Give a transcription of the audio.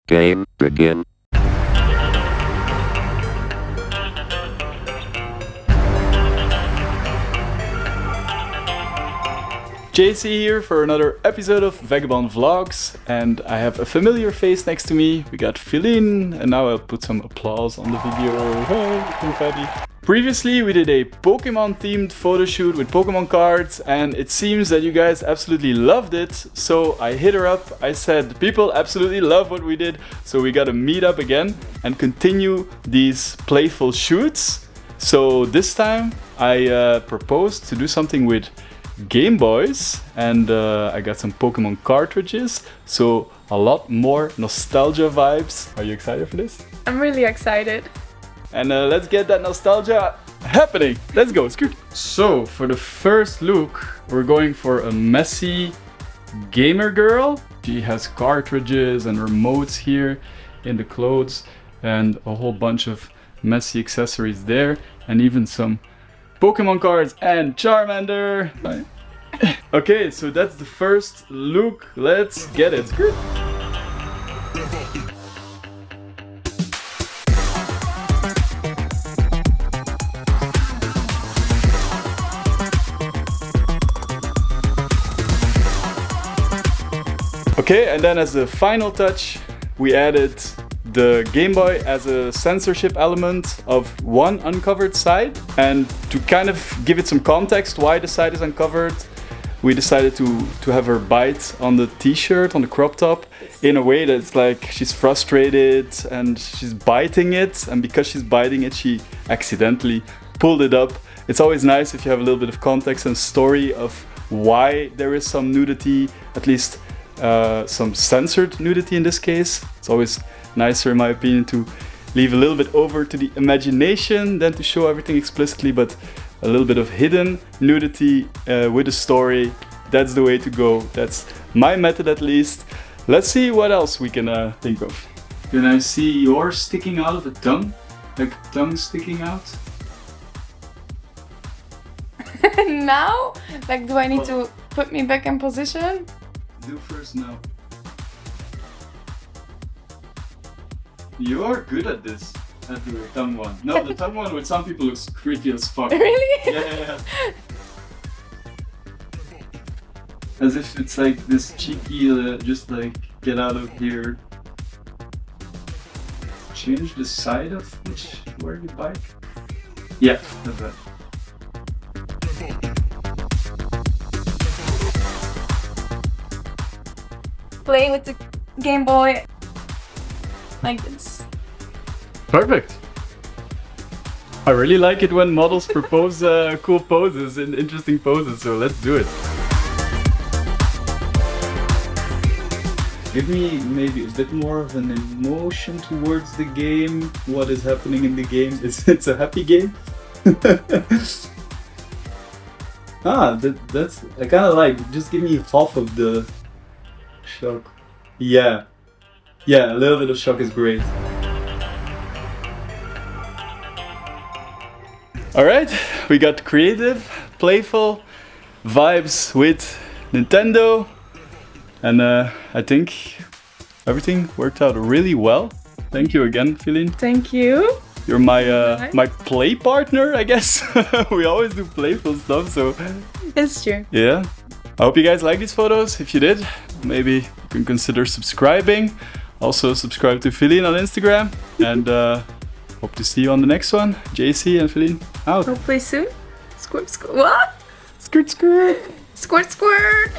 Game begin. JC here for another episode of Vagabond Vlogs, and I have a familiar face next to me. We got Feline, and now I'll put some applause on the video. Hey, confetti. Previously we did a Pokemon themed photo shoot with Pokemon cards, and it seems that you guys absolutely loved it. So I hit her up, I said people absolutely love what we did, so we gotta meet up again and continue these playful shoots. So this time I proposed to do something with Game Boys, and I got some Pokemon cartridges, so a lot more nostalgia vibes. Are you excited for this? I'm really excited. And let's get that nostalgia happening. Let's go, Scoot. So for the first look, we're going for a messy gamer girl. She has cartridges and remotes here in the clothes and a whole bunch of messy accessories there, and even some Pokemon cards and Charmander. Okay, so that's the first look. Let's get it. Okay, and then as a final touch, we added the Game Boy as a censorship element of one uncovered side. And to kind of give it some context why the side is uncovered, we decided to have her bite on the t-shirt, on the crop top, in a way that's like she's frustrated and she's biting it, and because she's biting it, she accidentally pulled it up. It's always nice if you have a little bit of context and story of why there is some nudity, at least some censored nudity in this case. It's always nicer, in my opinion, to leave a little bit over to the imagination than to show everything explicitly, but a little bit of hidden nudity with a story. That's the way to go. That's my method, at least. Let's see what else we can think of. Can I see yours sticking out of a tongue? Like tongue sticking out? Now? Like, do I need to put me back in position? Do first now. You're good at this. At the tongue one. No, the tongue one with some people looks creepy as fuck. Really? Yeah. As if it's like this cheeky, just like, get out of here. Change the side of where you bite? Yeah, that's that. Playing with the Game Boy like this. Perfect. I really like it when models propose cool poses and interesting poses, so let's do it. Give me maybe a bit more of an emotion towards the game. What is happening in the game? It's a happy game. That's I kind of like. Just give me half of the shock. Yeah, a little bit of shock is great. Alright, we got creative, playful vibes with Nintendo, and I think everything worked out really well. Thank you again, Feline. Thank you. You're my play partner, I guess. We always do playful stuff, so It's true. yeah. I hope you guys like these photos. If you did, maybe you can consider subscribing. Also subscribe to Feline on Instagram, and hope to see you on the next one. JC and Feline out. Hopefully soon. Squirt, squirt. What? Skirt, skirt. Squirt, squirt.